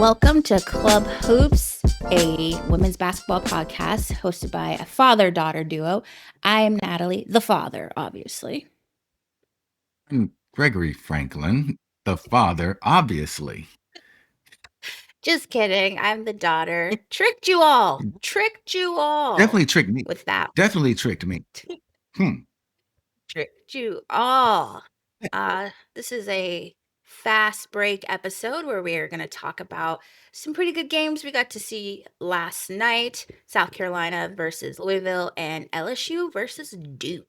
Welcome to Club Hoops, a women's basketball podcast hosted by a father-daughter duo. I am Natalie, the father, obviously. I'm Gregory Franklin, the father, obviously. Just kidding. I'm the daughter. Tricked you all. Tricked you all. Definitely tricked me. With that. Definitely tricked me. Tricked you all. This is a fast break episode where we are going to talk about some pretty good games we got to see last night. South Carolina versus Louisville and LSU versus Duke.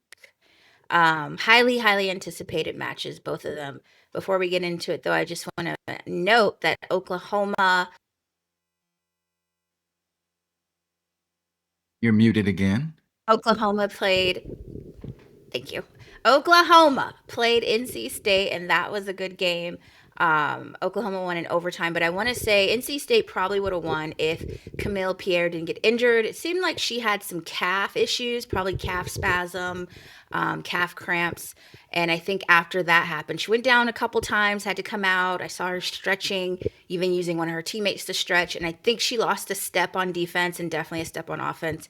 Highly anticipated matches, both of them. Before we get into it, though, I just want to note that Oklahoma. You're muted again. Oklahoma played. Thank you. Oklahoma played NC State, and that was a good game. Oklahoma won in overtime, but I want to say NC State probably would have won if Camille Pierre didn't get injured. It seemed like she had some calf issues, probably calf spasm, calf cramps. And I think after that happened, she went down a couple times, had to come out. I saw her stretching, even using one of her teammates to stretch. And I think she lost a step on defense and definitely a step on offense.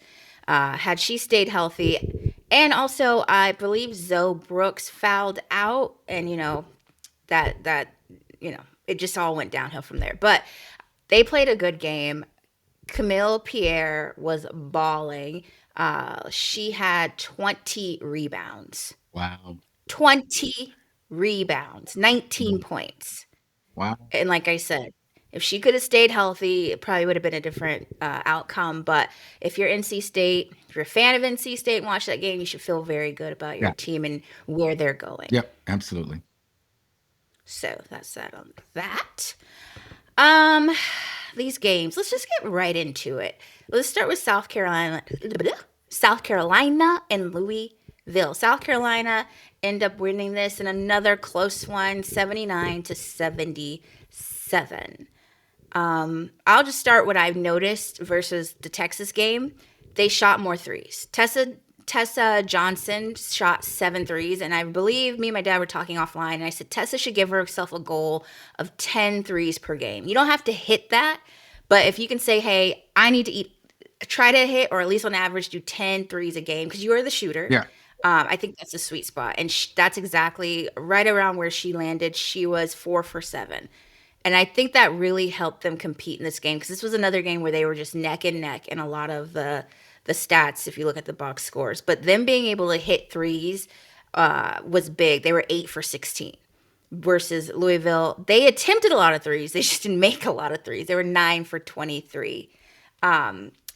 Had she stayed healthy. And also, I believe Zoe Brooks fouled out, and that it just all went downhill from there. But they played a good game. Camille Pierre was balling. She had 20 rebounds. Wow. 20 rebounds, 19 points. Wow. And like I said, if she could have stayed healthy, it probably would have been a different outcome. But if you're NC State, if you're a fan of NC State and watch that game, you should feel very good about your team and where they're going. Yep, absolutely. So that's that on that. These games, let's just get right into it. Let's start with South Carolina and Louisville. South Carolina end up winning this in another close one, 79-77. I'll just start what I've noticed versus the Texas game. They shot more threes. Tessa Johnson shot 7 threes, and I believe me and my dad were talking offline, and I said Tessa should give herself a goal of 10 threes per game. You don't have to hit that, but if you can say, hey, I need to try to hit, or at least on average do 10 threes a game, because you are the shooter. Yeah. I think that's a sweet spot, and that's exactly right around where she landed. She was 4 for 7. And I think that really helped them compete in this game, because this was another game where they were just neck and neck in a lot of the stats if you look at the box scores. But them being able to hit threes was big. They were 8 for 16 versus Louisville. They attempted a lot of threes. They just didn't make a lot of threes. They were 9 for 23.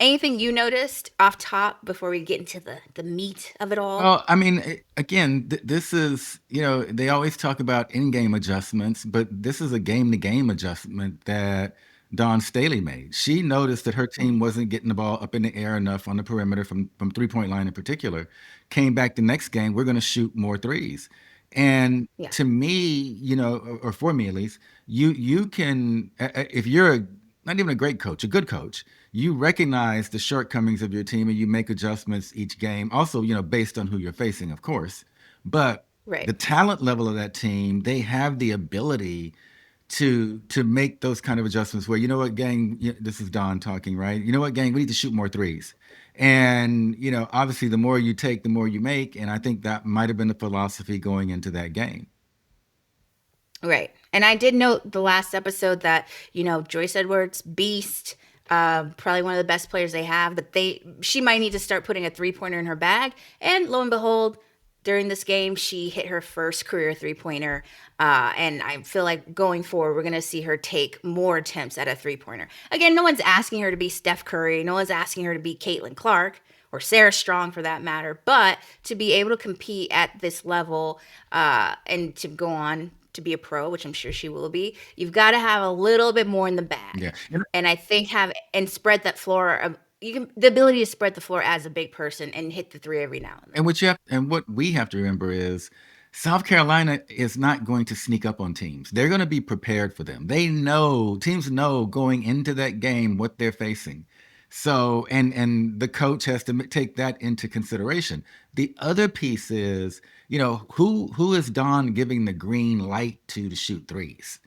Anything you noticed off top before we get into the meat of it all? Well, I mean, again, this is, they always talk about in-game adjustments, but this is a game-to-game adjustment that Dawn Staley made. She noticed that her team wasn't getting the ball up in the air enough on the perimeter from three-point line in particular. Came back the next game, we're going to shoot more threes. And to me, or for me at least, you can, if you're not even a great coach, a good coach, you recognize the shortcomings of your team and you make adjustments each game. Also, based on who you're facing, of course. But the talent level of that team, they have the ability to make those kind of adjustments where, you know what, gang, this is Don talking, right? You know what, gang, we need to shoot more threes. And, obviously the more you take, the more you make. And I think that might have been the philosophy going into that game. Right. And I did note the last episode that, Joyce Edwards, beast, probably one of the best players they have, but she might need to start putting a three-pointer in her bag. And lo and behold, during this game, she hit her first career three-pointer. And I feel like going forward, we're going to see her take more attempts at a three-pointer. Again, no one's asking her to be Steph Curry. No one's asking her to be Caitlin Clark or Sarah Strong for that matter. But to be able to compete at this level and to go on to be a pro, which I'm sure she will be, you've got to have a little bit more in the bag. Yeah. And I think spread that floor. The ability to spread the floor as a big person and hit the three every now and then. And what we have to remember is South Carolina is not going to sneak up on teams. They're going to be prepared for them. Teams know going into that game what they're facing. So, and the coach has to take that into consideration. The other piece is, who is Don giving the green light to shoot threes?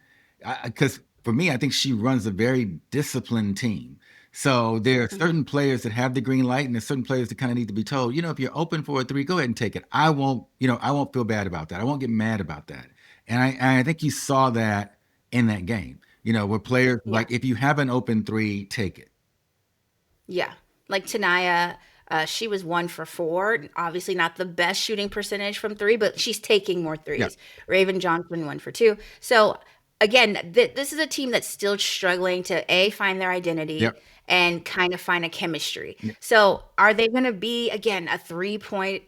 Because for me, I think she runs a very disciplined team. So there are Mhm. certain players that have the green light, and there's certain players that kind of need to be told, if you're open for a three, go ahead and take it. I won't feel bad about that. I won't get mad about that. And I think you saw that in that game, where players Yeah. like, if you have an open three, take it. Yeah. Like Tanaya, she was 1 for 4. Obviously, not the best shooting percentage from three, but she's taking more Yeah. threes. Raven Johnson, 1 for 2. So, again, this is a team that's still struggling to find their identity Yep. and kind of find a chemistry. Yeah. So, are they going to be, again, a 3 point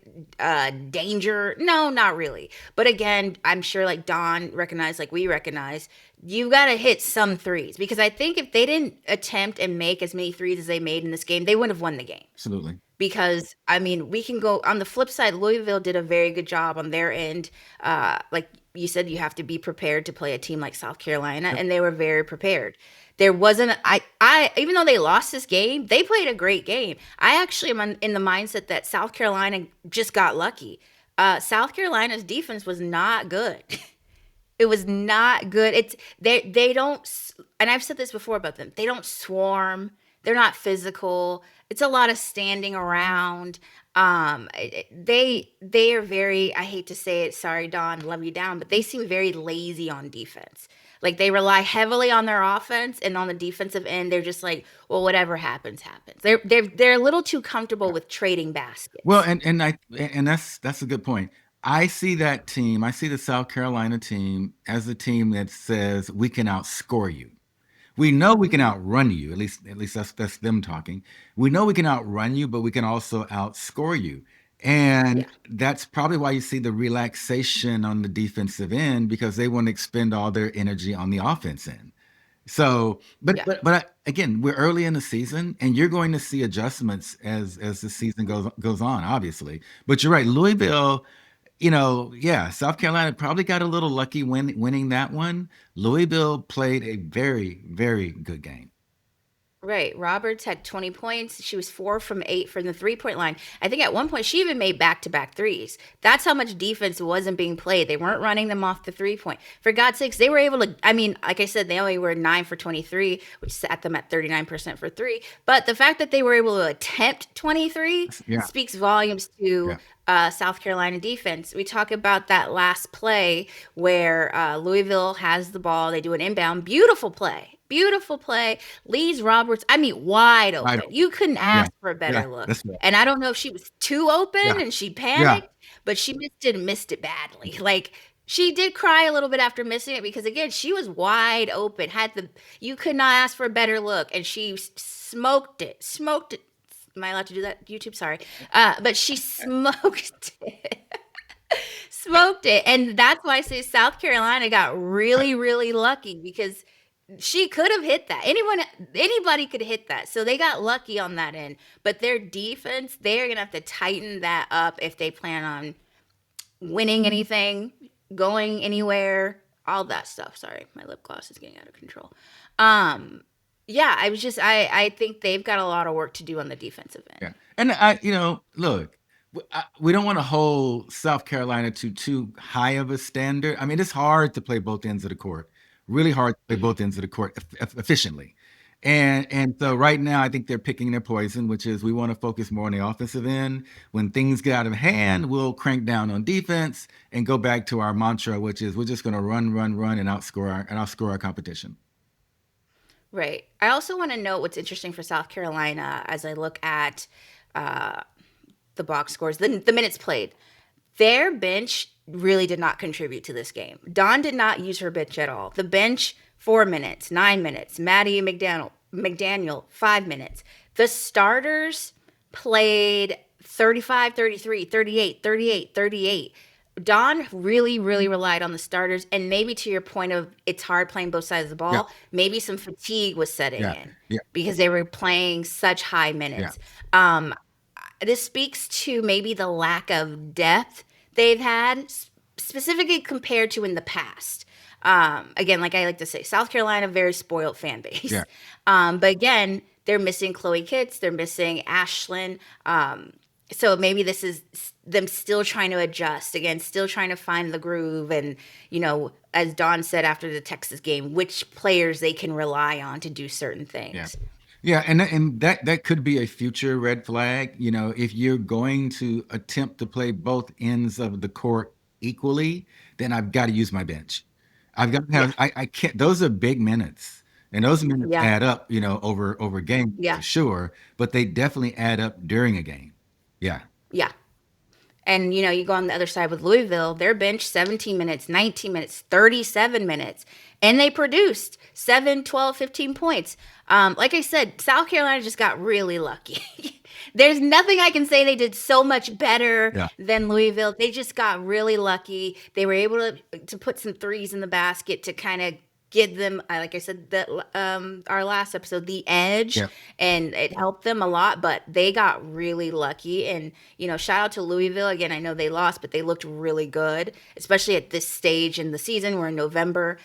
danger? No, not really. But again, I'm sure like Don recognized, like we recognize, you got to hit some threes because I think if they didn't attempt and make as many threes as they made in this game, they wouldn't have won the game. Absolutely. Because I mean, we can go on the flip side. Louisville did a very good job on their end. Like you said, you have to be prepared to play a team like South Carolina, Yep. and they were very prepared. There wasn't I even though they lost this game, they played a great game. I actually am in the mindset that South Carolina just got lucky. South Carolina's defense was not good. It was not good. They don't, and I've said this before about them. They don't swarm. They're not physical. It's a lot of standing around. They are very. I hate to say it. Sorry, Don. Love you down, but they seem very lazy on defense. Like they rely heavily on their offense, and on the defensive end, they're just like, well, whatever happens, happens. They're a little too comfortable with trading Well, baskets. and that's a good point. I see that team, I see the South Carolina team as a team that says we can outscore you. We know we can Hmm. outrun you. At least that's them talking. We know we can outrun you, but we can also outscore you. And Yeah. that's probably why you see the relaxation on the defensive end because they want to expend all their energy on the offense end. So, but Yeah. but but again, we're early in the season, and you're going to see adjustments as the season goes on, obviously. But you're right, Louisville. Yeah, South Carolina probably got a little lucky winning that one. Louisville played a very, very good game. Right. Roberts had 20 points. She was 4 from 8 from the 3 point line. I think at one point she even made back to back threes. That's how much defense wasn't being played. They weren't running them off the 3 point. For God's sakes, they were able to. I mean, like I said, they only were 9 for 23, which set them at 39% for three. But the fact that they were able to attempt 23 Yeah, speaks volumes to yeah, South Carolina defense. We talk about that last play where Louisville has the ball. They do an inbound. Beautiful play. Beautiful play. Lee's Roberts, I mean, wide right. open. You couldn't Yeah, ask for a yeah, better look. that's right. And I don't know if she was too open Yeah, and she yeah. panicked, but she missed it badly. Like she did cry a little bit after missing it because again, she was wide open. You could not ask for a better look, and she smoked it. Smoked it. Am I allowed to do that? YouTube, sorry. But she smoked it. Smoked it. And that's why I say South Carolina got I- really, really lucky because she could have hit that. Anybody could hit that. So they got lucky on that end. But their defense, they're gonna have to tighten that up if they plan on winning anything, going anywhere, all that stuff. Sorry, my lip gloss is getting out of control. Um, yeah, I think they've got a lot of work to do on the defensive end. Yeah. And look, we don't want to hold South Carolina to too high of a standard. I mean, it's hard to play both ends of the court, really hard to play Mhm. both ends of the court efficiently. And so Yeah. right now, I think they're picking their poison, which is we want to focus more on the offensive end. When things get out of hand, we'll crank down on defense and go back to our mantra, which is we're just going to run, run, run, and outscore our competition. Right. I also want to note what's interesting for South Carolina as I look at uh, the box scores, the minutes played. Their bench really did not contribute to this game. Dawn did not use her bench at all. The bench, 4 minutes, 9 minutes. Maddie McDaniel, 5 minutes. The starters played 35, 33, 38, 38, 38. Don really, really relied on the starters. And maybe to your point of it's hard playing both sides of the Yeah, ball, maybe some fatigue was setting yeah, in yeah, because they were playing such high yeah, minutes. Um, this speaks to maybe the lack of depth they've had, specifically compared to in the past. Again, like I like to say, South Carolina, very spoiled fan yeah. base. But again, they're missing Chloe Kitts, they're missing Ashlyn. So maybe this is them still trying to adjust again, still trying to find the groove, and as Don said after the Texas game, which players they can rely on to do certain Yeah. things. Yeah, and that could be a future red flag. If you're going to attempt to play both ends of the court equally, then I've got to use my bench. I've got to Yeah, have I can't those are big minutes. And those minutes yeah, add up, over game yeah, for sure, but they definitely add up during a game. Yeah. yeah. And you go on the other side with Louisville, their bench 17 minutes, 19 minutes, 37 minutes, and they produced 7, 12, 15 points. Like I said, South Carolina just got really lucky. There's nothing I can say they did so much better Yeah. than Louisville. They just got really lucky. They were able to put some threes in the basket to kind of give them, like I said, that our last episode, the edge, Yeah. and it helped them a lot. But they got really lucky, and shout out to Louisville again. I know they lost, but they looked really good, especially at this stage in the season. We're in November.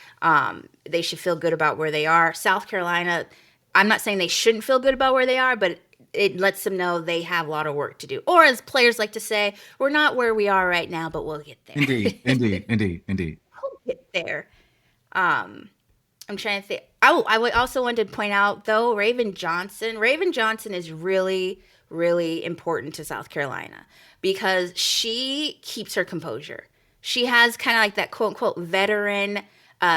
They should feel good about where they are. South Carolina, I'm not saying they shouldn't feel good about where they are, but it lets them know they have a lot of work to do. Or as players like to say, we're not where we are right now, but we'll get there. Indeed. Indeed. Indeed. Indeed. We'll get there. Um, I'm trying to think. Oh, I would also want to point out though, Raven Johnson. Raven Johnson is really, really important to South Carolina because she keeps her composure. She has kind of like that quote unquote veteran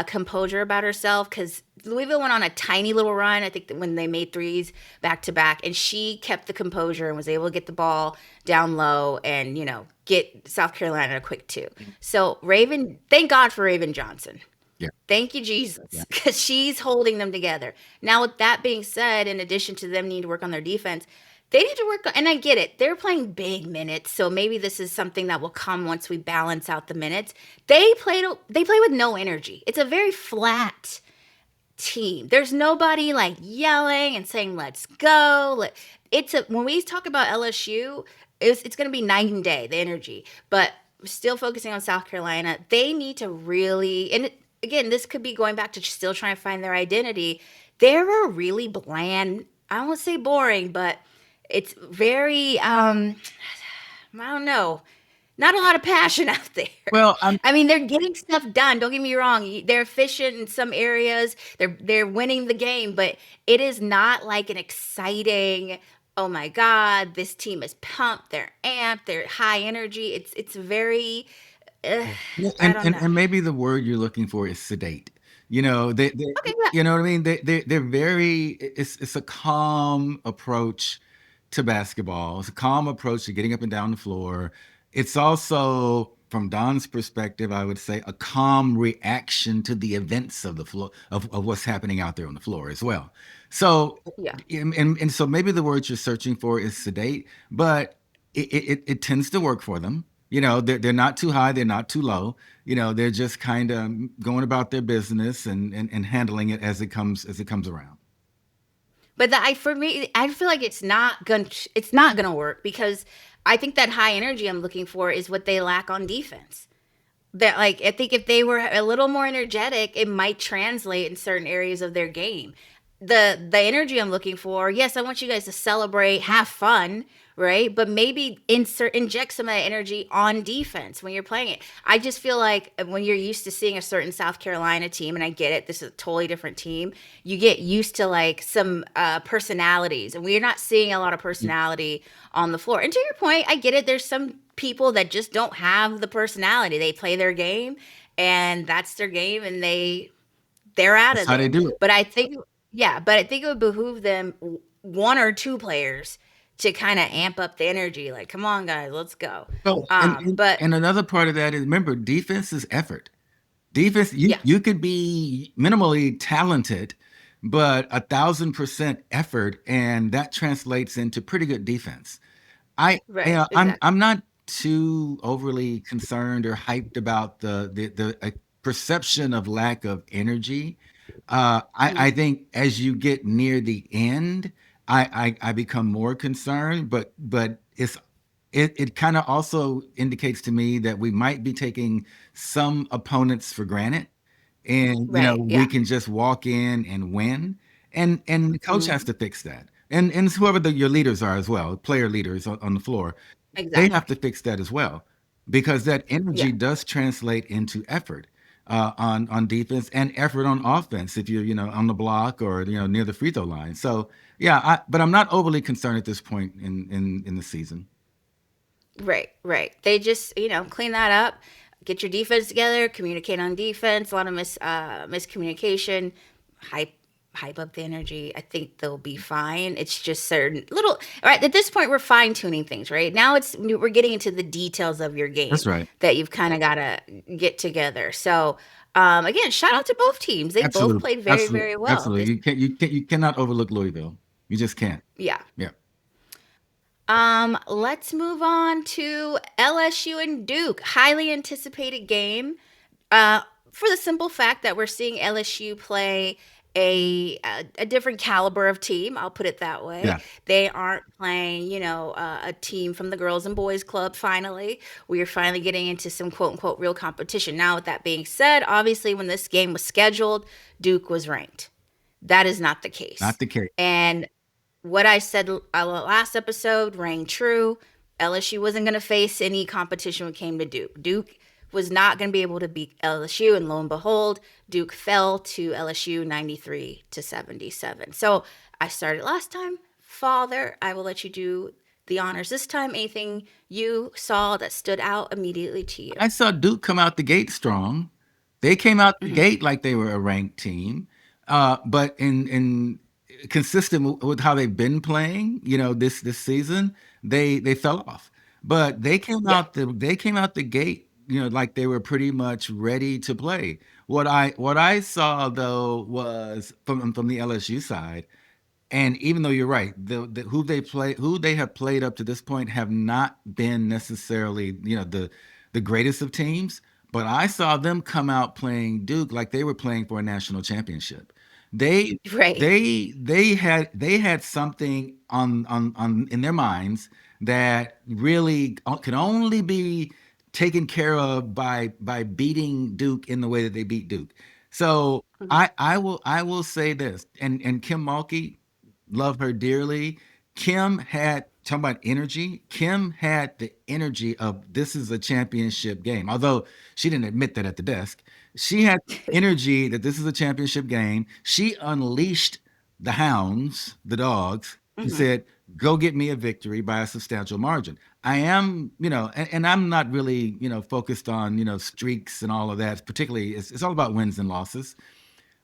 composure about herself because Louisville went on a tiny little run. I think that when they made threes back to back, and she kept the composure and was able to get the ball down low and get South Carolina a quick two. So Raven, thank God for Raven Johnson. Yeah. Thank you, Jesus, because she's holding them together. Now, with that being said, in addition to them needing to work on their defense, they need to work on, and I get it, they're playing big minutes, so maybe this is something that will come once we balance out the minutes. They play with no energy. It's a very flat team. There's nobody like yelling and saying, let's go. When we talk about LSU, it's going to be night and day, the energy. But still focusing on South Carolina, they need to really, and again, this could be going back to still trying to find their identity. They're a really bland, I don't want to say boring, but it's very, I don't know, not a lot of passion out there. Well, I'm I mean, they're getting stuff done. Don't get me wrong. They're efficient in some areas. They're winning the game, but it is not like an exciting, oh my God, this team is pumped, they're amped, they're high energy. It's very Yeah, I and, don't and know. and maybe the word you're looking for is sedate. They Okay, yeah. you know what I mean? They're very it's a calm approach to basketball. It's a calm approach to getting up and down the floor. It's also, from Don's perspective, I would say a calm reaction to the events of the floor of what's happening out there on the floor as well. So Yeah. and so maybe the word you're searching for is sedate, but it tends to work for them. They're not too high, they're not too low. They're just kind of going about their business and handling it as it comes around. But for me, I feel like it's not gonna work because I think that high energy I'm looking for is what they lack on defense. That like I think if they were a little more energetic, it might translate in certain areas of their game. The energy I'm looking for, yes, I want you guys to celebrate, have fun, right? But maybe inject some of that energy on defense when you're playing it. I just feel like when you're used to seeing a certain South Carolina team, and I get it, this is a totally different team. You get used to like some personalities, and we're not seeing a lot of personality on the floor. And to your point, I get it. There's some people that just don't have the personality. They play their game, and that's their game, and they're out That's of how they there. do it. But I think, yeah, but I think it would behoove them, one or two players, to kind of amp up the energy. Like, come on, guys, let's go. So, and, and But and another part of that is, remember, defense is effort. Defense, you yeah, you could be minimally talented, but 1,000% effort, and that translates into pretty good defense. I, you right, know, I'm exactly. I'm not too overly concerned or hyped about the perception of lack of energy. I Mm, think as you get near the end, I become more concerned, but it kind of also indicates to me that we might be taking some opponents for granted, and right, we yeah. can just walk in and win, and the coach has Hmm. to fix that. and whoever your leaders are as well, player leaders on the floor, they have Exactly. to fix that as well, because that Yeah. energy does translate into effort on defense and effort on offense if you're on the block or near the free throw line. So yeah, but I'm not overly concerned at this point in the season. Right, right. They just, clean that up, get your defense together, communicate on defense. A lot of miscommunication, hype hype up the energy. I think they'll be fine. It's just certain little. All right, at this point, we're fine tuning things. Right now, we're getting into the details of your That's game right. that you've kind of got to get together. So, again, shout out to both teams. They both Absolutely, played very, absolutely, very well. absolutely. You cannot overlook Louisville. You just can't. Yeah. Yeah. Let's move on to LSU and Duke. Highly anticipated game. For the simple fact that we're seeing LSU play a different caliber of team. I'll put it that way. Yeah. They aren't playing, a team from the girls and boys club. Finally, we are finally getting into some quote unquote real competition. Now, with that being said, obviously, when this game was scheduled, Duke was ranked. That is not the case, Not the case. and what I said last episode rang true. LSU wasn't going to face any competition when it came to Duke. Duke was not going to be able to beat LSU, and lo and behold, Duke fell to LSU 93-77. So I started last time. Father, I will let you do the honors this time. Anything you saw that stood out immediately to you? I saw Duke come out the gate strong. They came out the Hmm. gate like they were a ranked team, but in consistent with how they've been playing, this season, they fell off. But Yeah. they came out the gate, like they were pretty much ready to play. What I saw though was from the LSU side. And even though you're right, who they have played up to this point have not been necessarily, the greatest of teams. But I saw them come out playing Duke like they were playing for a national championship. They Right. they had something on in their minds that really could only be taken care of by beating Duke in the way that they beat Duke. So Mhm. I will say this, and Kim Mulkey, love her dearly. Kim had talking about energy. Kim had the energy of this is a championship game. Although she didn't admit that at the desk, she had energy that this is a championship game. She unleashed the hounds, the dogs. She Mhm. said, "Go get me a victory by a substantial margin." I am, and I'm not really, focused on, streaks and all of that. Particularly, it's all about wins and losses.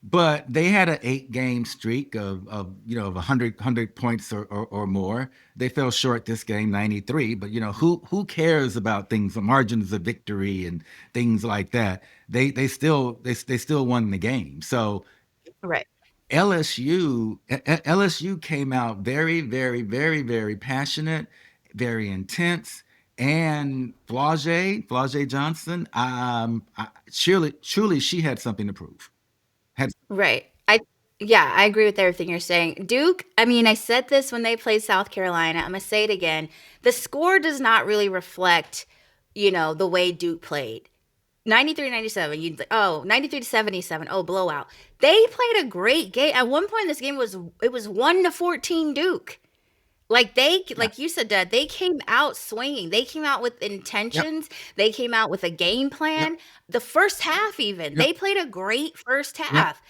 But they had an 8 game streak of 100 points or more. They fell short this game, 93. But who cares about things, the margins of victory and things like that? They still won the game. So Right. LSU came out very, very, very, very passionate, very intense. And Flau'jae Johnson, truly, she had something to prove. Had Right. Yeah, I agree with everything you're saying. Duke, I mean, I said this when they played South Carolina. I'm going to say it again. The score does not really reflect, the way Duke played. 93-97, you'd like, oh, 93-77, oh, blowout. They played a great game. At one point this game was 1-14 Duke. Yeah. Like you said, Dad, they came out swinging. They came out with Yep. intentions. They came out with a game Yep. plan. The first half, even, Yep. they played a great first Yep. half.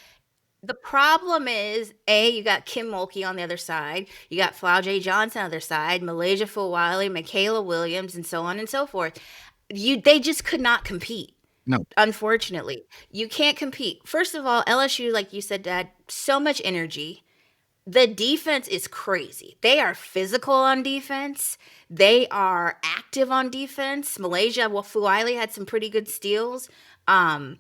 The problem is, you got Kim Mulkey on the other side, you got Flau'jae Johnson on the other side, Malaysia Fulwiley, Michaela Williams, and so on and so forth. They just could not compete. No. Unfortunately, you can't compete. First of all, LSU, like you said, Dad, so much energy. The defense is crazy. They are physical on defense. They are active on defense. Malaysia, well, Fuaili had some pretty good steals. Um,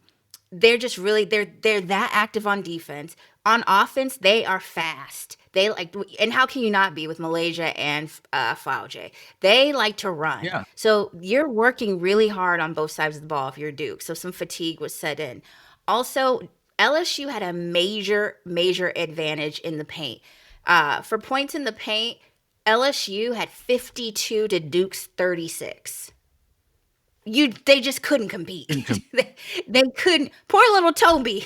they're just really they're that active on defense. On offense, they are fast. They like, and how can you not be with Malaysia and Fauji? They like to run. Yeah. So you're working really hard on both sides of the ball if you're Duke. So some fatigue was set in. Also, LSU had a major advantage in the paint. For points in the paint, LSU had 52 to Duke's 36. They just couldn't compete. Income. They couldn't. Poor little Toby.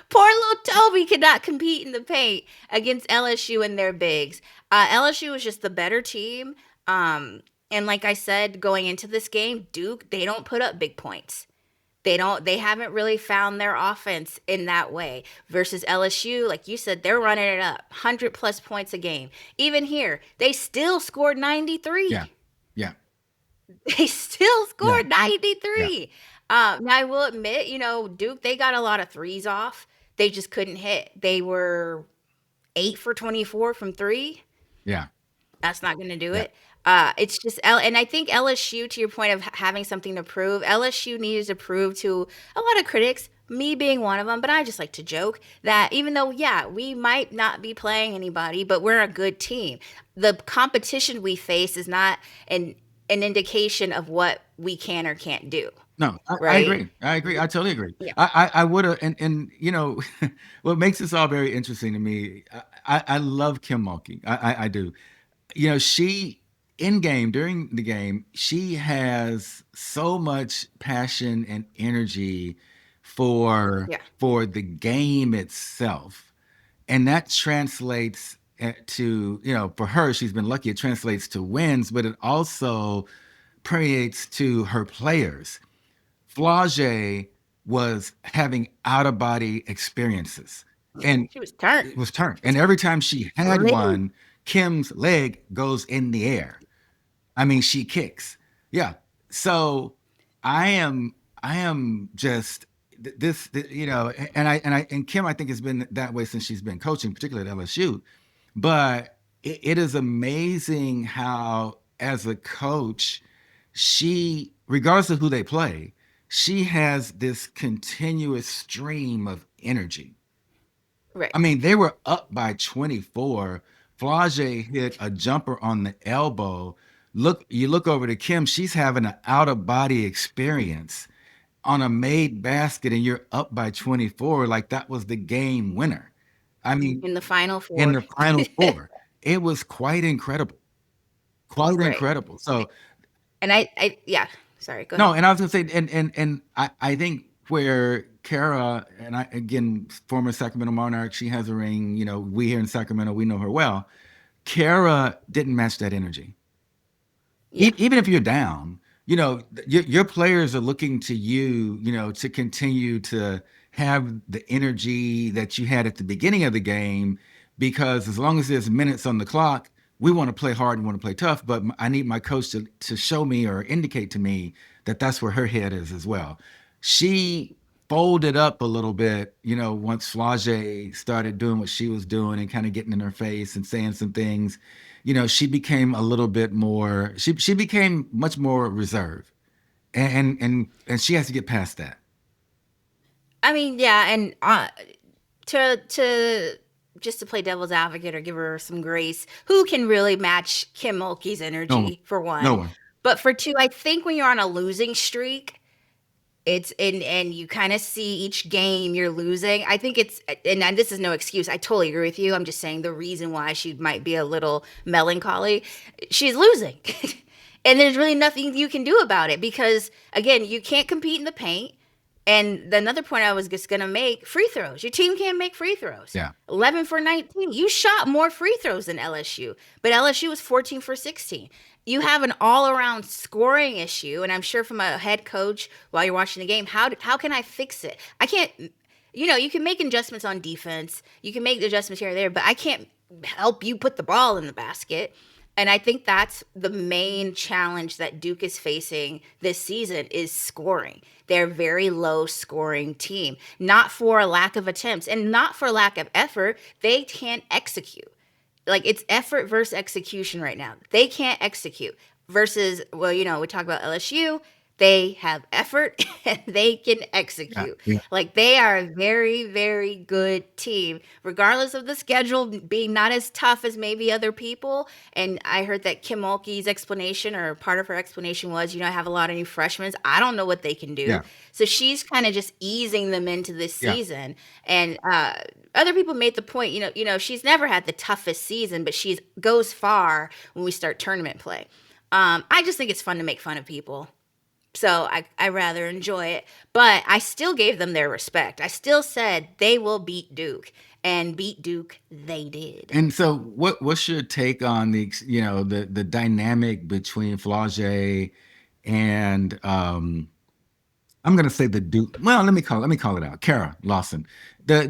Poor little Toby could not compete in the paint against LSU and their bigs. LSU was just the better team. And like I said, going into this game, Duke, they don't put up big points. They haven't really found their offense in that way. Versus LSU, like you said, they're running it up. 100 plus points a game. Even here, they still scored Yeah. 93. Yeah. They still Yeah. scored Yeah. 93. Now I will admit, Duke, they got a lot of threes off. They just couldn't hit. They were 8 for 24 from 3. Yeah. That's not going to do Yeah. it. It's just and I think LSU, to your point of having something to prove, LSU needed to prove to a lot of critics, me being one of them, but I just like to joke that even though, yeah, we might not be playing anybody, but we're a good team. The competition we face is not an indication of what we can or can't do, No, I right? agree. I agree. I totally agree. Yeah, I would have, and what makes this all very interesting to me. I love Kim Mulkey. I do. She in game during the game, she has so much passion and energy for yeah, the game itself, and that translates to for her. She's been lucky. It translates to wins, but it also permeates to her players. Flage was having out of body experiences, and she was turned. it was turned. She was And every time she had lit. one, Kim's leg goes in the air. I mean, she kicks. Yeah. So I am, I am just and Kim, I think has been that way since she's been coaching, particularly at LSU. But it is amazing how, as a coach, she, regardless of who they play, she has this continuous stream of energy. Right. I mean, they were up by 24. Flage hit a jumper on the elbow. You look over to Kim, she's having an out of body experience on a made basket, and you're up by 24. Like that was the game winner. I mean, In the final in four. the final four, it was quite incredible. Quite Right. incredible. So And yeah, sorry, go no, ahead. and I was gonna say, and I think where Kara, and I, again, former Sacramento Monarch, she has a ring. We here in Sacramento, we know her well. Kara didn't match that energy. Yeah. Even if you're down, your players are looking to you, to continue to have the energy that you had at the beginning of the game, because as long as there's minutes on the clock, we want to play hard and want to play tough. But I need my coach to show me or indicate to me that that's where her head is as well. She folded up a little bit, once Flage started doing what she was doing and kind of getting in her face and saying some things. She became a little bit more. She became much more reserved, and she has to get past that. I mean, yeah, and to just to play devil's advocate or give her some grace, who can really match Kim Mulkey's No one, energy for no one? one. But for two, I think when you're on a losing streak, it's and you kind of see each game you're losing. I think it's and this is no excuse. I totally agree with you. I'm just saying the reason why she might be a little melancholy. She's losing. And there's really nothing you can do about it because again, you can't compete in the paint. And another point I was just gonna make: free throws. Your team can't make free throws. Yeah, 11 for 19. You shot more free throws than LSU, but LSU was 14 for 16. You have an all-around scoring issue, and I'm sure from a head coach while you're watching the game, how can I fix it? I can't. You can make adjustments on defense. You can make adjustments here and there, but I can't help you put the ball in the basket. And I think that's the main challenge that Duke is facing this season is scoring. They're a very low scoring team, not for a lack of attempts and not for lack of effort. They can't execute. Like it's effort versus execution right now. They can't execute versus, well, we talk about LSU. They have effort and they can yeah, execute. yeah, Like they are a very, very good team, regardless of the schedule being not as tough as maybe other people. And I heard that Kim Mulkey's explanation or part of her explanation was, I have a lot of new freshmen. I don't know what they can do. yeah, So she's kind of just easing them into this yeah, season. And other people made the point, she's never had the toughest season, but she goes far when we start tournament play. I just think it's fun to make fun of people. So I rather enjoy it. But I still gave them their respect. I still said they will beat Duke. And beat Duke, they did. And so, what's your take on the dynamic between Flau'jae and I'm going to say the Duke. Well, let me call it out. Kara Lawson. Yeah.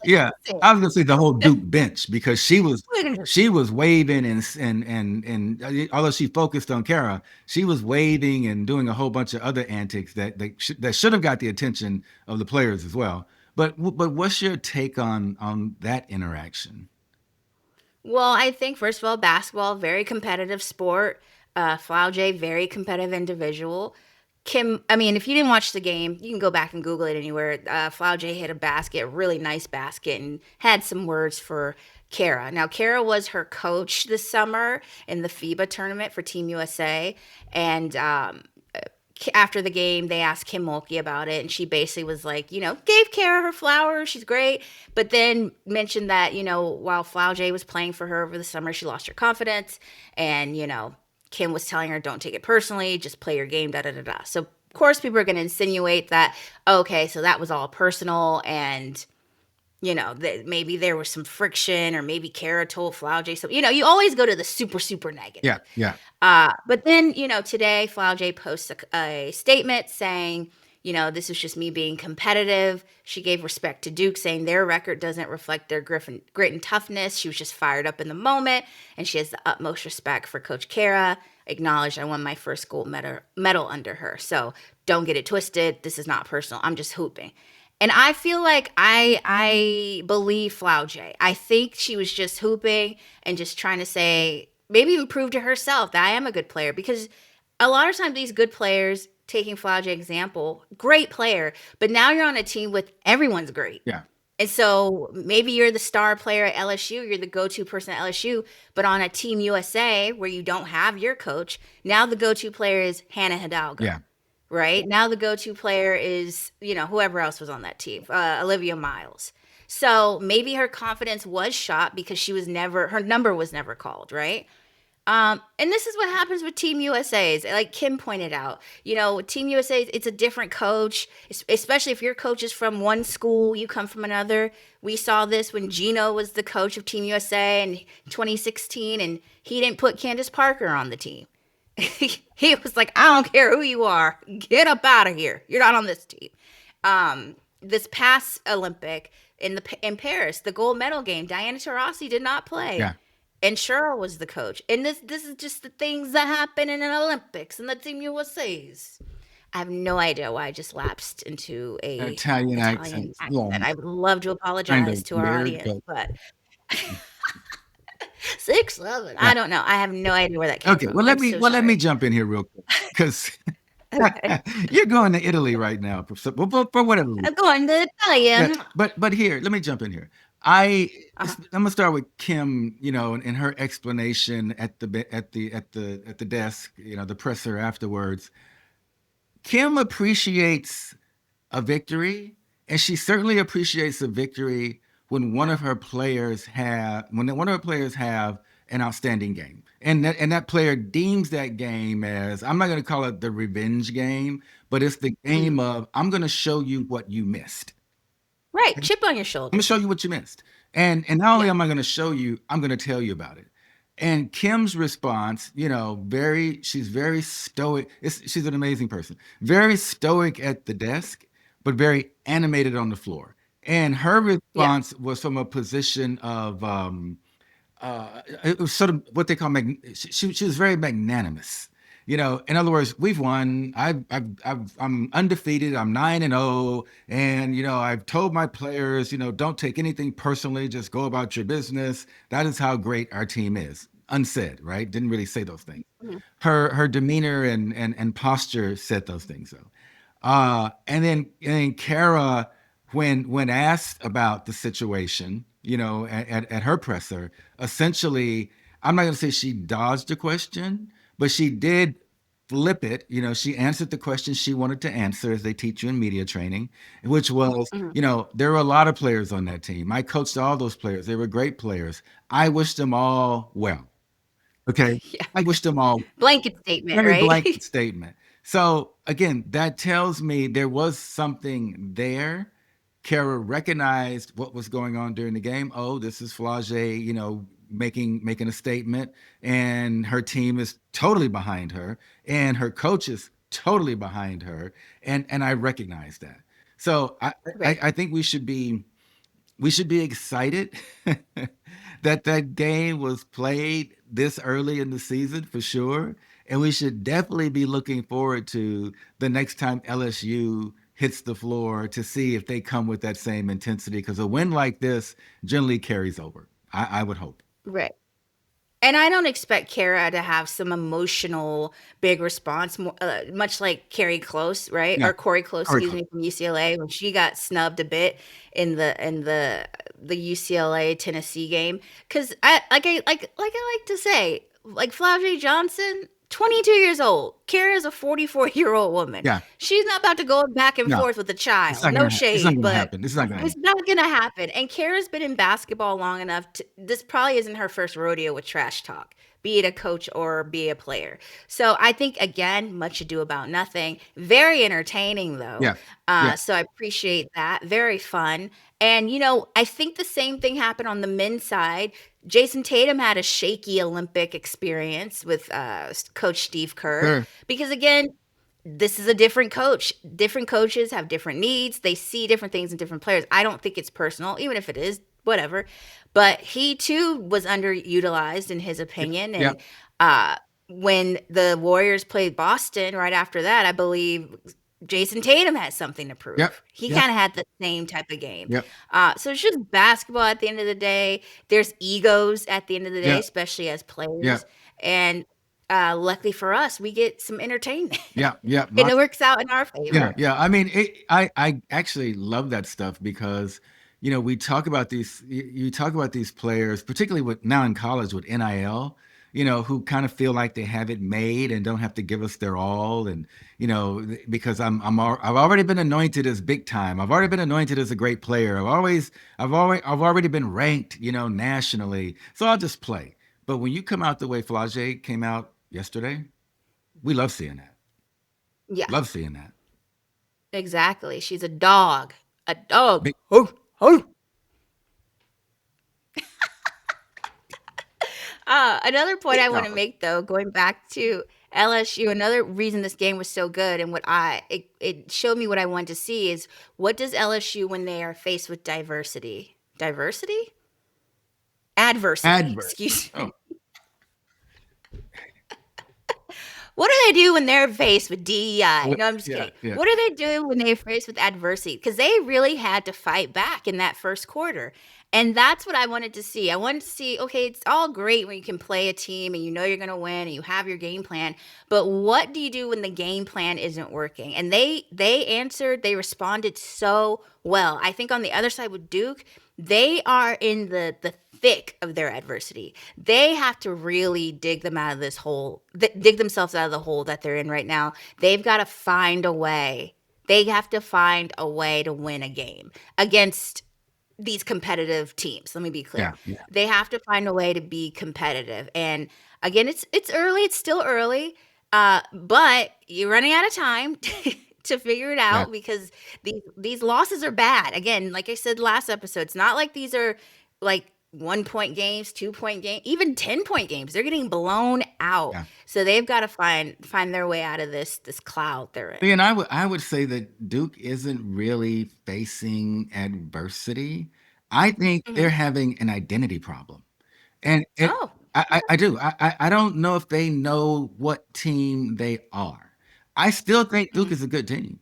Yeah, I was going to say the whole Duke bench because she was We can just she was waving and although she focused on Kara, she was waving and doing a whole bunch of other antics that should have got the attention of the players as well. But what's your take on that interaction? Well, I think first of all, basketball, very competitive sport. Flau'jae, very competitive individual. Kim, I mean, if you didn't watch the game, you can go back and Google it anywhere. Flau'jae hit a basket, a really nice basket, and had some words for Kara. Now, Kara was her coach this summer in the FIBA tournament for Team USA, and after the game, they asked Kim Mulkey about it, and she basically was like, gave Kara her flowers. She's great, but then mentioned that while Flau'jae was playing for her over the summer, she lost her confidence, and Kim was telling her, "Don't take it personally, just play your game." Da da da da. So of course, people are going to insinuate that okay, so that was all personal, and that maybe there was some friction, or maybe Kara told Flau'jae. So you always go to the super super Yeah, negative. yeah, But then, today Flau'jae posts a statement saying, this is just me being competitive. She gave respect to Duke, saying their record doesn't reflect their grit and toughness. She was just fired up in the moment, and she has the utmost respect for Coach Kara. Acknowledged I won my first gold medal under her. So don't get it twisted. This is not personal. I'm just hooping. And I feel like I believe Flau'jae. I think she was just hooping and just trying to say, maybe even prove to herself that I am a good player. Because a lot of times these good players, taking Flau'jae example, great player, but now you're on a team with everyone's great. yeah, And so maybe you're the star player at LSU, you're the go-to person at LSU, but on a Team USA where you don't have your coach, now the go-to player is Hannah Hidalgo, yeah. right? Now the go-to player is, whoever else was on that team, Olivia Miles. So maybe her confidence was shot because her number was never called, right? And this is what happens with Team USA's. Like Kim pointed out, Team USA, it's a different coach, especially if your coach is from one school, you come from another. We saw this when Gino was the coach of Team USA in 2016, and he didn't put Candace Parker on the team. He was like, I don't care who you are, get up out of here. You're not on this team. This past Olympic in Paris, the gold medal game, Diana Taurasi did not play. Yeah. And Cheryl was the coach. And this is just the things that happen in an Olympics and the Team USA's. I have no idea why I just lapsed into a Italian Italian accents. Yeah, accent. I would love to kind apologize of to our weird, audience, but but 6'7". yeah. I don't know. I have no idea where that came Okay, from. I'm so let me sorry. jump in here real quick because Okay. you're going to Italy right now for whatever reason. I'm going to Yeah, Italian. but here, let me jump in here. I'm Uh-huh. gonna start with Kim, and her explanation at the desk, the presser afterwards. Kim appreciates a victory, and she certainly appreciates a victory when one of her players have an outstanding game, and that player deems that game as, I'm not going to call it the revenge game, but it's the Mhm. game of, I'm going to show you what you missed. Right. Chip on your I'm gonna shoulder. show you what you missed. And not only Yeah. am I gonna show you, I'm gonna tell you about it. And Kim's response, she's very stoic. She's an amazing person. Very stoic at the desk, but very animated on the floor. And her Yeah. response was from a position of it was sort of what they call she was very magnanimous. In other words, we've won. I'm undefeated. I'm 9-0, and I've told my players, don't take anything personally. Just go about your business. That is how great our team is. Unsaid, right? Didn't really say those things. Mhm. Her demeanor and posture said those things though. And then Kara, when asked about the situation, at her presser, essentially, I'm not going to say she dodged the question, but she did flip it. She answered the question she wanted to answer, as they teach you in media training, which was, Mhm. there were a lot of players on that team. I coached all those players. They were great players. I wish them all well. Okay. Yeah. I wish them all Blanket statement, very right? blanket statement. So again, that tells me there was something there. Kara recognized what was going on during the game. Oh, this is Flage, making a statement, and her team is totally behind her, and her coach is totally behind her, and I recognize that. So Right. I think we should be excited that that game was played this early in the season for sure. And we should definitely be looking forward to the next time LSU hits the floor to see if they come with that same intensity. Because a win like this generally carries over. I would hope. Right. And I don't expect Kara to have some emotional big response, much like Carrie Close, right? Yeah, Or Corey Close, very excuse close. me, from UCLA when she got snubbed a bit in the UCLA Tennessee game. Because I like to say, like Flavie Johnson, 22 years old. Kara is a 44-year-old woman. Yeah, She's not about to go back and no, forth with a it's child. not No gonna. It's not shade, gonna but happen. It's not gonna it's happen. not gonna happen. And Kara's been in basketball long enough this probably isn't her first rodeo with trash talk, be it a coach or be a player. So I think again, much ado about nothing. Very entertaining though. Yeah, yeah, So I appreciate that. Very fun. And I think the same thing happened on the men's side. Jason Tatum had a shaky Olympic experience with Coach Steve Kerr sure. because again, this is a different coach. Different coaches have different needs. They see different things in different players. I don't think it's personal, even if it is, whatever. But he too was underutilized in his Yeah, opinion. yeah, And when the Warriors played Boston right after that, I believe Jason Tatum had something to yep, prove. He yep, kind of had the same type of game. yep, So it's just basketball at the end of the day. There's egos at the end of the day, yep, especially as players. yep, And luckily for us, we get some entertainment. yep, yep. And it works out in our Yeah, favor. yeah. I mean, I actually love that stuff because, we talk about you talk about these players, particularly with now in college with NIL, who kind of feel like they have it made and don't have to give us their all. And, because I've already been anointed as big time. I've already been anointed as a great player. I've already been ranked, nationally. So I'll just play. But when you come out the way Flage came out yesterday, we love seeing that. Yeah, Love seeing that. exactly. She's a dog. A dog. Big, Oh, oh. Another point big I want to dog. make, though, going back to LSU, another reason this game was so good and it showed me what I wanted to see is what does LSU when they are faced with diversity? Diversity? Adversity. Adversity. Excuse Oh, me. What do they do when they're faced with DEI? what? No, I'm just Yeah, kidding. yeah, What do they do when they're faced with adversity? Because they really had to fight back in that first quarter. And that's what I wanted to see. I wanted to see, okay, it's all great when you can play a team and you know you're going to win and you have your game plan, but what do you do when the game plan isn't working? And they answered, they responded so well. I think on the other side with Duke, they are in the thick of their adversity. They have to really dig them out of this hole, dig themselves out of the hole that they're in right now. They've got to find a way. They have to find a way to win a game against these competitive teams. Let me be clear. yeah, yeah, They have to find a way to be competitive. And again, it's early. It's still early, but you're running out of time to figure it yeah, out because these losses are bad. Again, like I said last episode, it's not like these are like 1 point games, 2 point game, even 10 point games. They're getting blown out. yeah. So they've got to find their way out of this cloud they're See, in. and I would say that Duke isn't really facing adversity. I think they're Hmm. having an identity problem. And Oh, I do. I don't know if they know what team they are. I still think Duke hmm, is a good team.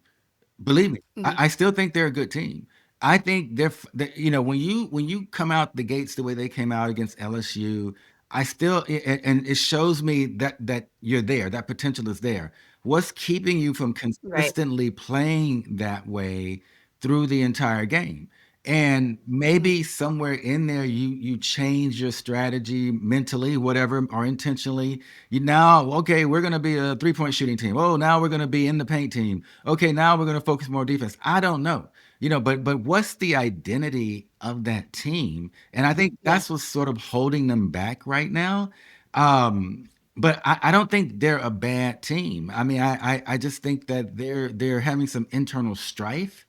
Believe me, I, hmm, I still think they're a good team. I think when you come out the gates the way they came out against LSU, I still and it shows me that you're there, that potential is there. What's keeping you from right. consistently playing that way through the entire game? And Hmm, maybe somewhere in there you change your strategy mentally, whatever, or intentionally. You now, okay, we're going to be a three-point shooting team. Oh, now we're going to be in the paint team. Okay, now we're going to focus more defense. I don't know. But what's the identity of that team? And I think yeah. that's what's sort of holding them back right now. Um, but I don't think they're a bad team. I mean, I just think that they're having some internal strife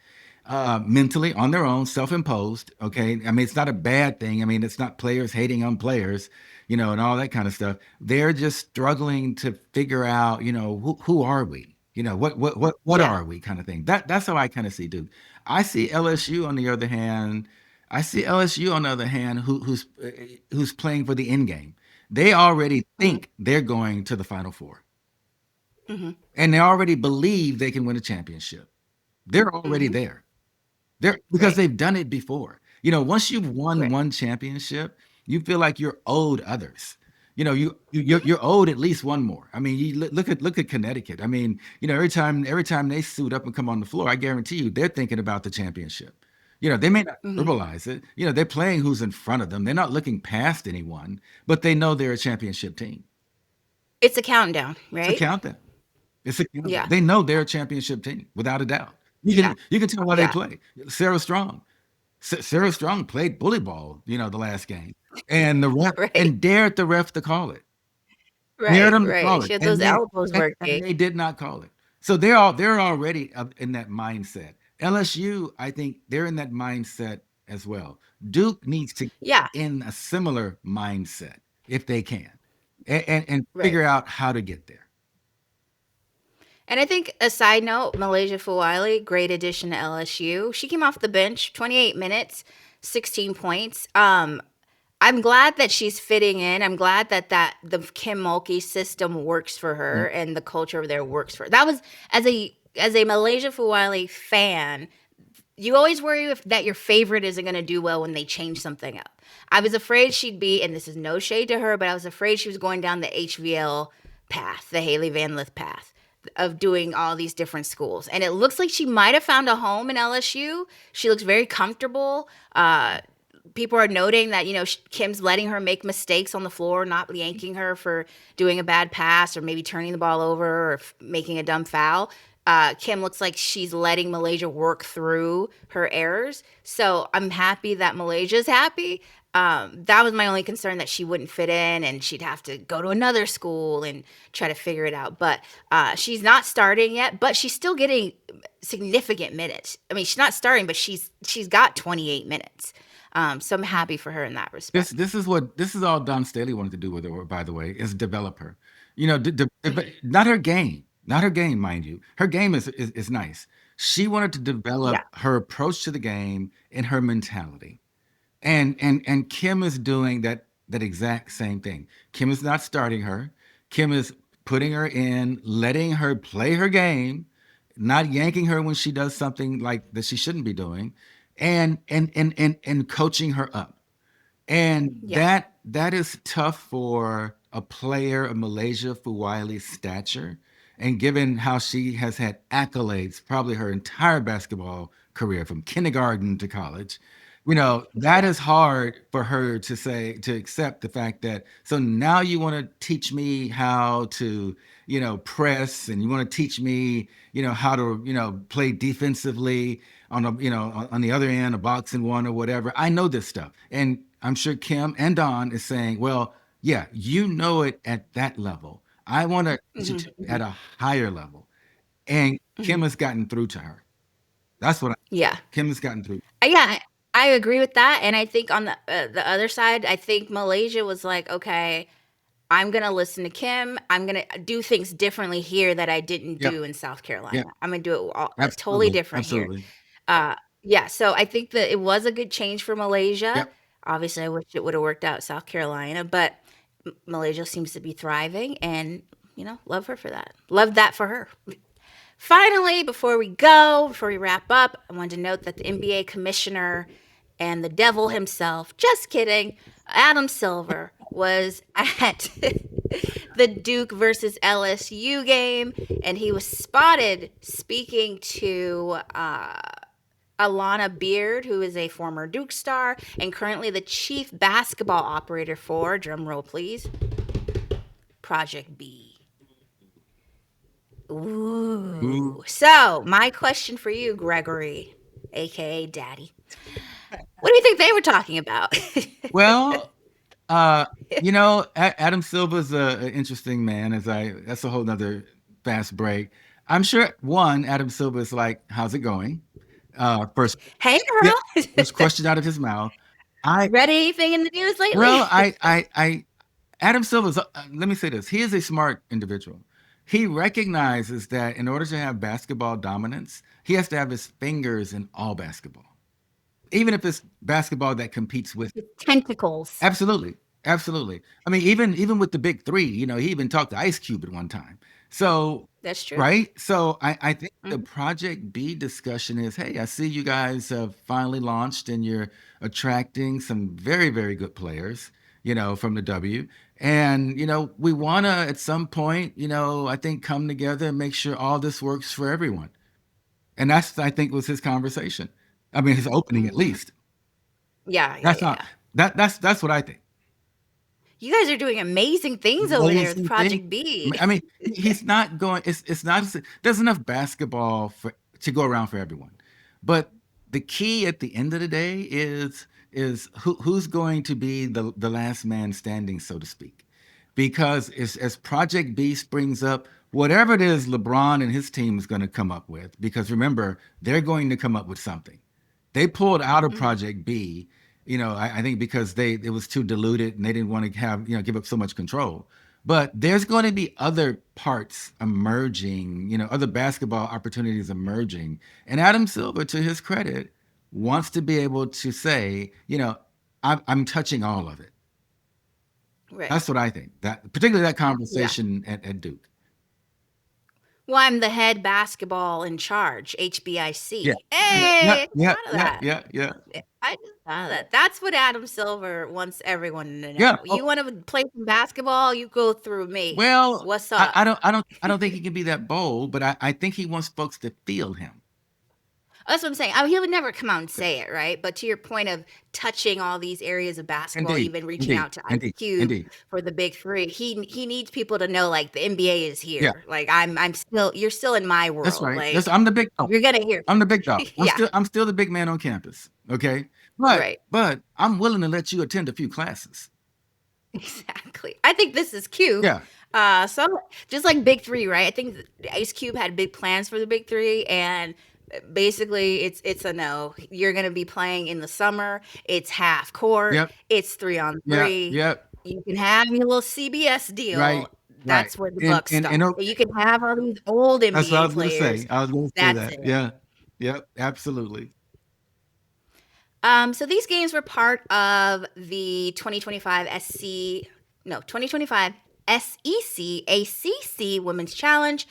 mentally on their own, self-imposed. Okay, I mean, it's not a bad thing. I mean, it's not players hating on players, and all that kind of stuff. They're just struggling to figure out, who are we? What Yeah. are we, kind of thing. That's how I kind of see Duke. I see LSU on the other hand. I see LSU on the other hand, who's playing for the end game. They already Hmm. think they're going to the Final Four, Hmm. and they already believe they can win a championship. They're already Hmm. there. They're because Right. they've done it before. Once you've won Right. one championship, you feel like you're owed others. You're owed at least one more. I mean, you look at Connecticut. I mean, every time they suit up and come on the floor, I guarantee you they're thinking about the championship. They may not Hmm. verbalize it. They're playing who's in front of them. They're not looking past anyone, but they know they're a championship team. It's a countdown, It's a right? countdown. It's a countdown. Yeah. They know they're a championship team without a doubt. You Yeah. can you can tell why they Yeah. play. Sarah Strong. Sarah Strong played bully ball, the last game, and the ref Right. and dared the ref to call it. Dared Right. them to Right. call She it, had and those they elbows and working. they did not call it. So they're already up in that mindset. LSU, I think they're in that mindset as well. Duke needs to get Yeah. in a similar mindset if they can, and Right. figure out how to get there. And I think a side note, Malaysia Fawali, great addition to LSU. She came off the bench, 28 minutes, 16 points. I'm glad that she's fitting in. I'm glad that the Kim Mulkey system works for Yeah. her and the culture over there works for her. That was as a Malaysia Fawali fan, you always worry that your favorite isn't going to do well when they change something up. I was afraid she'd be, and this is no shade to her, but I was afraid she was going down the HVL path, the Haley Van Lith path of doing all these different schools. And it looks like she might have found a home in LSU. She looks very comfortable. People are noting that Kim's letting her make mistakes on the floor, not yanking her for doing a bad pass or maybe turning the ball over or making a dumb foul. Kim looks like she's letting Malaysia work through her errors. So I'm happy that Malaysia's happy. That was my only concern, that she wouldn't fit in and she'd have to go to another school and try to figure it out. But she's not starting yet, but she's still getting significant minutes. I mean, she's not starting, but she's got 28 minutes. So I'm happy for her in that This respect. this is all Don Staley wanted to do with her, by the way, is develop her. Mhm. Not her game, mind you. Her game is nice. She wanted to Yeah. develop her approach to the game and her mentality. And Kim is doing that exact same thing. Kim is not starting her. Kim is putting her in, letting her play her game, not yanking her when she does something like that she shouldn't be doing, and coaching her up. And Yeah. that is tough for a player of Malaysia Fuwaili's stature. And given how she has had accolades probably her entire basketball career, from kindergarten to college, that Yeah. is hard for her to accept the fact that, so now you want to teach me how to, press, and you want to teach me, how to, play defensively on the other end, a box and one or whatever. I know this stuff. And I'm sure Kim and Don is saying, well, yeah, you know it at that level. I want to teach it Hmm. to you at a higher level. And Hmm. Kim has gotten through to her. That's what I Yeah. Kim has gotten through. Yeah, I agree with that, and I think on the other side, I think Malaysia was like, "Okay, I'm gonna listen to Kim. I'm gonna do things differently here that I didn't Yep. do in South Yep. Carolina. I'm gonna do it totally Absolutely. different here." Absolutely. Uh, yeah, so I think that it was a good change for Malaysia. Yep. Obviously, I wish it would have worked out South Carolina, but Malaysia seems to be thriving, and love her for that. Love that for her. Finally, before we wrap up, I wanted to note that the NBA commissioner and the devil himself, just kidding, Adam Silver, was at the Duke versus LSU game, and he was spotted speaking to Alana Beard, who is a former Duke star and currently the chief basketball operator for, drumroll please, Project B. Ooh. Ooh. So, my question for you, Gregory, aka Daddy. What do you think they were talking about? Well, Uh, Adam Silva's an interesting man. That's a whole nother fast break. I'm sure Adam Silva is like, "How's it going?" First, Hey, yeah, girl. first question out of his mouth. I Read anything in the news lately? well, Adam Silva's. Let me say this: he is a smart individual. He recognizes that in order to have basketball dominance, he has to have his fingers in all basketball, even if it's basketball that competes with. Tentacles. Absolutely. Absolutely. I mean, even with the big three, he even talked to Ice Cube at one time. So, That's true. right? So I think the Mhm. Project B discussion is, hey, I see you guys have finally launched and you're attracting some very, very good players, from the W. And, we want to at some point, I think come together and make sure all this works for everyone. And that's, I think, was his conversation. I mean, his opening at Mhm. least. Yeah, yeah, That's yeah, not yeah. that's what I think. You guys are doing amazing things over there with Amazing thing. Project B. I mean, he's not going. It's not. There's enough basketball to go around for everyone, but the key at the end of the day is who's going to be the last man standing, so to speak, because as Project B springs up, whatever it is LeBron and his team is going to come up with, because remember they're going to come up with something. They pulled out of Mhm. Project B, I think because it was too diluted and they didn't want to have, give up so much control. But there's going to be other parts emerging, other basketball opportunities emerging. And Adam Silver, to his credit, wants to be able to say, I'm touching all of it. Right. That's what I think. That particularly that Yeah. conversation at Duke. Well, I'm the head basketball in charge, Yeah. HBIC. Yeah. Yeah. Hey, I just Yeah. thought of Yeah. that. Yeah. Yeah. I just thought of that. That's what Adam Silver wants everyone to Yeah. know. Oh, You want to play some basketball? You go through me. well, What's I, up? I don't I don't I don't think he can be that bold, but I think he wants folks to feel him. That's what I'm saying. I mean, he would never come out and say it, right? But to your point of touching all these areas of basketball, Indeed. even reaching Indeed. out to Ice Indeed. Cube Indeed. for the big three, he needs people to know like the NBA is Yeah. here. Like I'm still you're still in my That's world. right. That's Like I'm the big dog. you're gonna hear I'm from the big dog. me. Yeah, I'm still the big man on campus. Okay. But right. but I'm willing to let you attend a few classes. Exactly. I think this is cute. Yeah. So just like Big Three, right? I think Ice Cube had big plans for the Big Three, and basically, it's a no. You're gonna be playing in the summer. It's half court. Yep. It's 3-on-3. Yep. Yep. You can have your little CBS Right. deal. Right. That's where the And buck and and stops. okay, You can have all these old that's what I NBA was gonna say. players. I was gonna say That's that. it. Yeah. Yep. Absolutely. So these games were part of the 2025 SEC ACC Women's Challenge.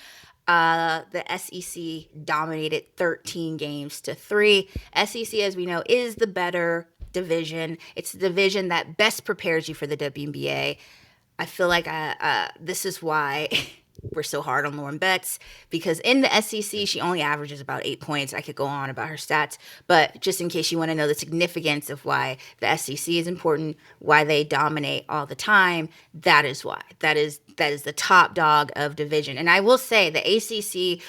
The SEC dominated 13 games to 3. SEC, as we know, is the better division. It's the division that best prepares you for the WNBA. I feel like this is why we're so hard on Lauren Betts, because in the SEC she only averages about 8 points. I could go on about her stats, but just in case you want to know the significance of why the SEC is important, why they dominate all the time, that is why. That is the top dog of division. And I will say the ACC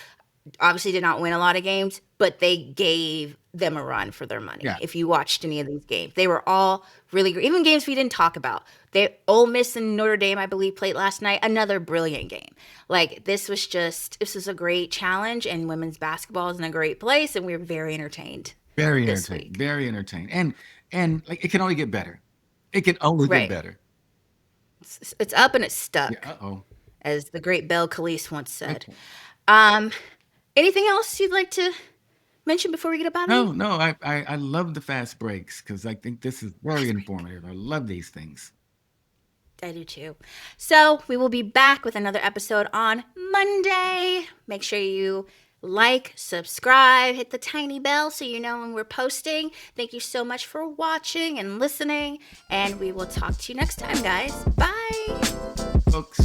obviously did not win a lot of games, but they gave them a run for their money. Yeah. If you watched any of these games, they were all really great. Even games we didn't talk about. They Ole Miss and Notre Dame, I believe, played last night. Another brilliant game. Like this was a great challenge, and women's basketball is in a great place, and we were very entertained Very this entertaining. week. Very entertaining. And like it can only get better. It can only get Right. better. It's up and it's Yeah. stuck, Uh-oh. as the great Belle Calise once said. Okay. Um, anything else you'd like to mention before we get up out of here? No, no, I love the fast breaks because I think this is very Fast break. informative. I love these things. I do too. So we will be back with another episode on Monday. Make sure you like, subscribe, hit the tiny bell so you know when we're posting. Thank you so much for watching and listening, and we will talk to you next time, guys. Bye. Folks.